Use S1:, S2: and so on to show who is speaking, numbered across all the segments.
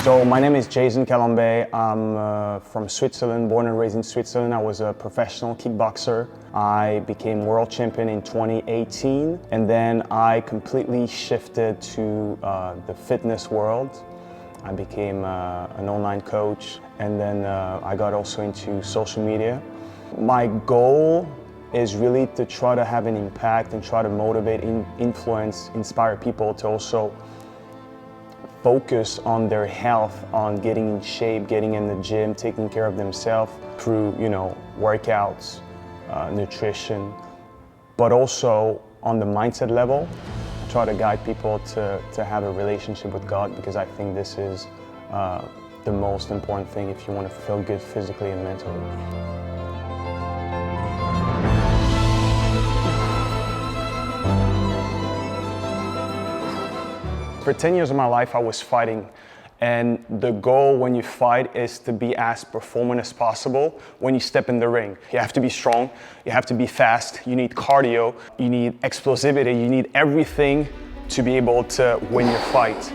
S1: So my name is Jason Kalambay. I'm from Switzerland, born and raised in Switzerland. I was a professional kickboxer. I became world champion in 2018, and then I completely shifted to the fitness world. I became an online coach, and then I got also into social media. My goal is really to try to have an impact and try to motivate, influence, inspire people to also focus on their health, on getting in shape, getting in the gym, taking care of themselves through, workouts, nutrition, but also on the mindset level, try to guide people to have a relationship with God, because I think this is the most important thing if you want to feel good physically and mentally. For 10 years of my life, I was fighting, and the goal when you fight is to be as performant as possible when you step in the ring. You have to be strong, you have to be fast, you need cardio, you need explosivity, you need everything to be able to win your fight.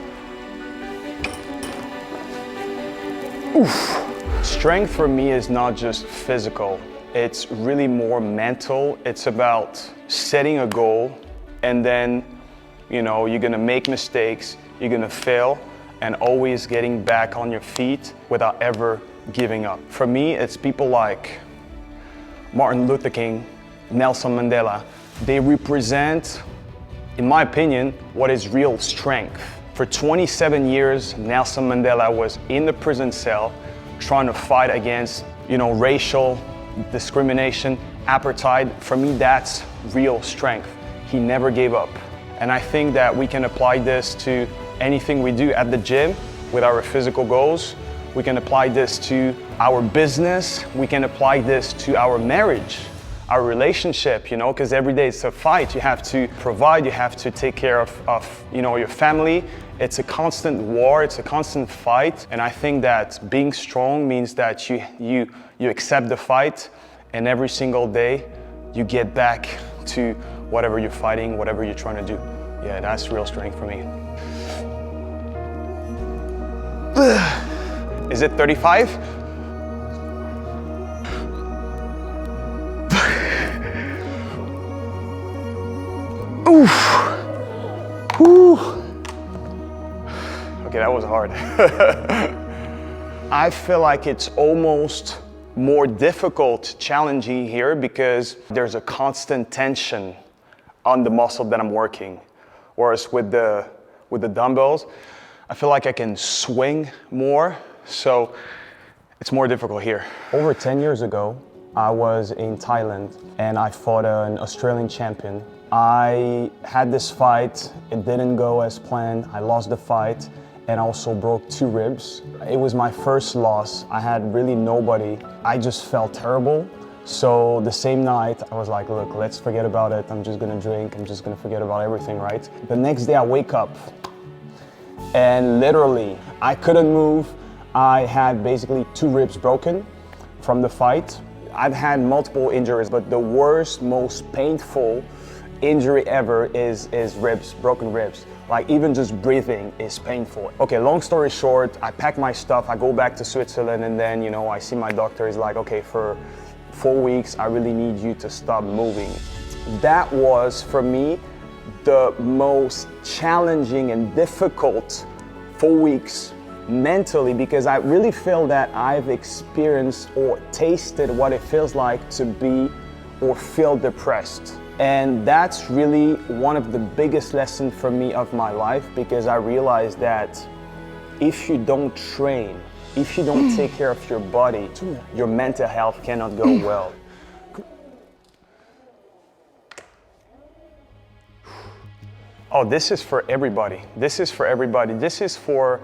S1: Oof. Strength for me is not just physical, it's really more mental. It's about setting a goal, and then you're gonna make mistakes, you're gonna fail, and always getting back on your feet without ever giving up. For me, it's people like Martin Luther King, Nelson Mandela. They represent, in my opinion, what is real strength. For 27 years, Nelson Mandela was in the prison cell trying to fight against, racial discrimination, apartheid. For me, that's real strength. He never gave up. And I think that we can apply this to anything we do at the gym with our physical goals. We can apply this to our business. We can apply this to our marriage, our relationship, because every day it's a fight. You have to provide, you have to take care of your family. It's a constant war, it's a constant fight. And I think that being strong means that you accept the fight, and every single day you get back to whatever you're fighting, whatever you're trying to do. Yeah, that's real strength for me. Is it 35? Oof. Whew. Okay, that was hard. I feel like it's almost more difficult, challenging here, because there's a constant tension on the muscle that I'm working. Whereas with the dumbbells, I feel like I can swing more, so it's more difficult here. Over 10 years ago, I was in Thailand and I fought an Australian champion. I had this fight, it didn't go as planned. I lost the fight and also broke 2 ribs. It was my first loss. I had really nobody. I just felt terrible. So the same night, I was like, look, let's forget about it. I'm just gonna drink. I'm just gonna forget about everything, right? The next day I wake up and literally I couldn't move. I had basically 2 ribs broken from the fight. I've had multiple injuries, but the worst, most painful injury ever is ribs, broken ribs. Like even just breathing is painful. Okay, long story short, I pack my stuff, I go back to Switzerland, and then, I see my doctor. He's like, okay, for 4 weeks, I really need you to stop moving. That was, for me, the most challenging and difficult 4 weeks mentally, because I really feel that I've experienced or tasted what it feels like to be or feel depressed. And that's really one of the biggest lessons for me of my life, because I realized that if you don't train, if you don't take care of your body, your mental health cannot go well. Oh, this is for everybody. This is for everybody. This is for,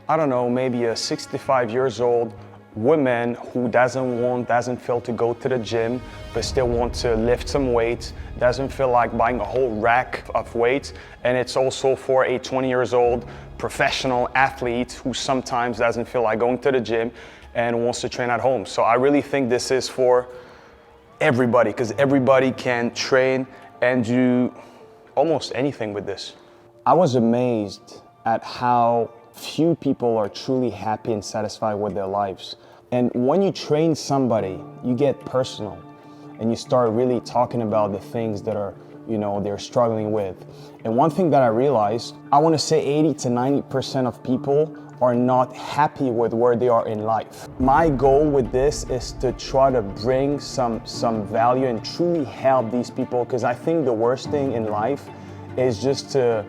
S1: I don't know, maybe a 65 years old woman who doesn't feel to go to the gym, but still want to lift some weights, doesn't feel like buying a whole rack of weights. And it's also for a 20 years old professional athlete who sometimes doesn't feel like going to the gym and wants to train at home. So I really think this is for everybody, because everybody can train and do almost anything with this. I was amazed at how few people are truly happy and satisfied with their lives. And when you train somebody, you get personal and you start really talking about the things that are, they're struggling with. And one thing that I realized, I want to say 80 to 90% of people are not happy with where they are in life. My goal with this is to try to bring some value and truly help these people, because I think the worst thing in life is just to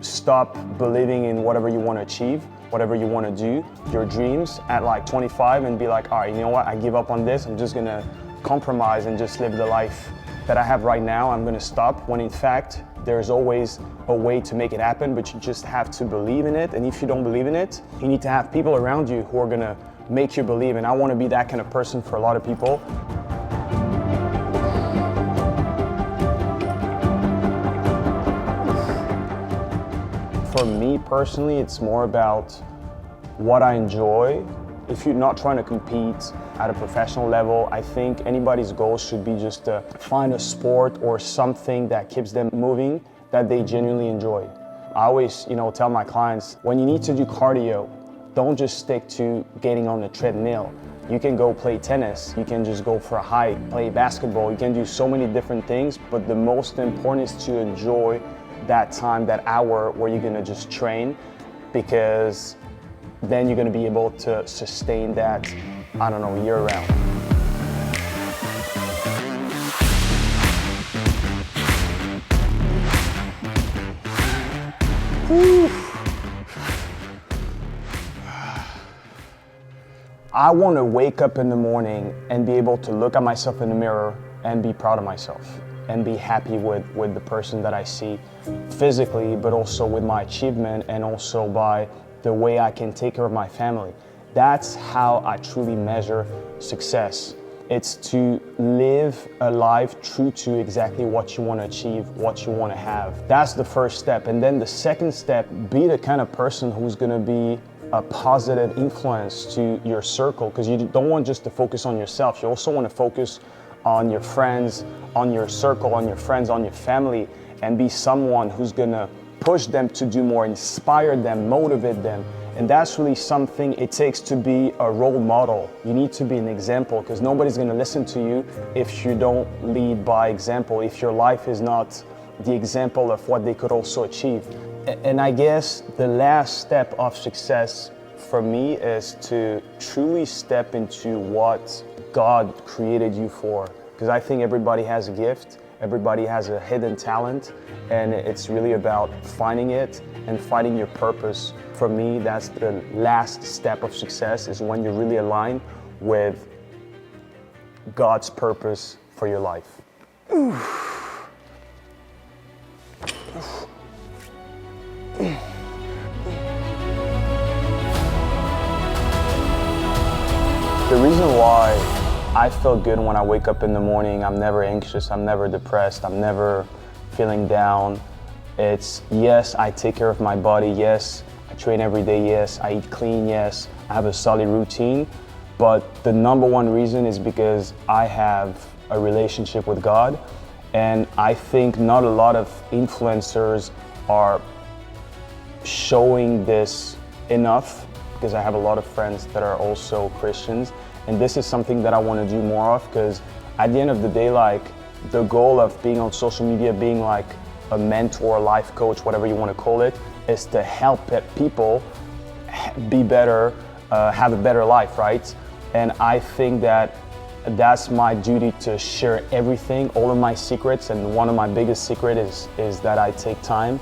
S1: stop believing in whatever you want to achieve, whatever you want to do, your dreams at like 25, and be like, all right, you know what, I give up on this. I'm just gonna compromise and just live the life that I have right now. I'm gonna stop, when in fact, there's always a way to make it happen, but you just have to believe in it. And if you don't believe in it, you need to have people around you who are gonna make you believe. And I want to be that kind of person for a lot of people. For me personally, it's more about what I enjoy. If you're not trying to compete at a professional level, I think anybody's goal should be just to find a sport or something that keeps them moving, that they genuinely enjoy. I always, tell my clients, when you need to do cardio, don't just stick to getting on the treadmill. You can go play tennis, you can just go for a hike, play basketball, you can do so many different things, but the most important is to enjoy that time, that hour where you're gonna just train, because then you're gonna be able to sustain that, year round. I want to wake up in the morning and be able to look at myself in the mirror and be proud of myself and be happy with the person that I see physically, but also with my achievement and also by the way I can take care of my family. That's how I truly measure success. It's to live a life true to exactly what you want to achieve, what you want to have. That's the first step. And then the second step, be the kind of person who's going to be a positive influence to your circle, because you don't want just to focus on yourself. You also want to focus on your friends, on your circle, on your friends, on your family, and be someone who's going to push them to do more, inspire them, motivate them. And that's really something it takes to be a role model. You need to be an example, because nobody's going to listen to you if you don't lead by example, if your life is not the example of what they could also achieve. And I guess the last step of success for me is to truly step into what God created you for. Because I think everybody has a gift, everybody has a hidden talent, and it's really about finding it and finding your purpose. For me, that's the last step of success, is when you really align with God's purpose for your life. The reason why I feel good when I wake up in the morning, I'm never anxious, I'm never depressed, I'm never feeling down. It's, yes, I take care of my body, yes, I train every day, yes, I eat clean, yes, I have a solid routine. But the number one reason is because I have a relationship with God. And I think not a lot of influencers are showing this enough, because I have a lot of friends that are also Christians. And this is something that I want to do more of, because at the end of the day, like, the goal of being on social media, being like a mentor, life coach, whatever you want to call it, is to help people be better, have a better life, right? And I think that that's my duty, to share everything, all of my secrets. And one of my biggest secrets is that I take time,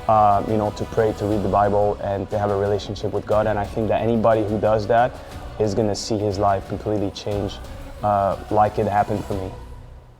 S1: to pray, to read the Bible, and to have a relationship with God. And I think that anybody who does that is going to see his life completely change, like it happened for me.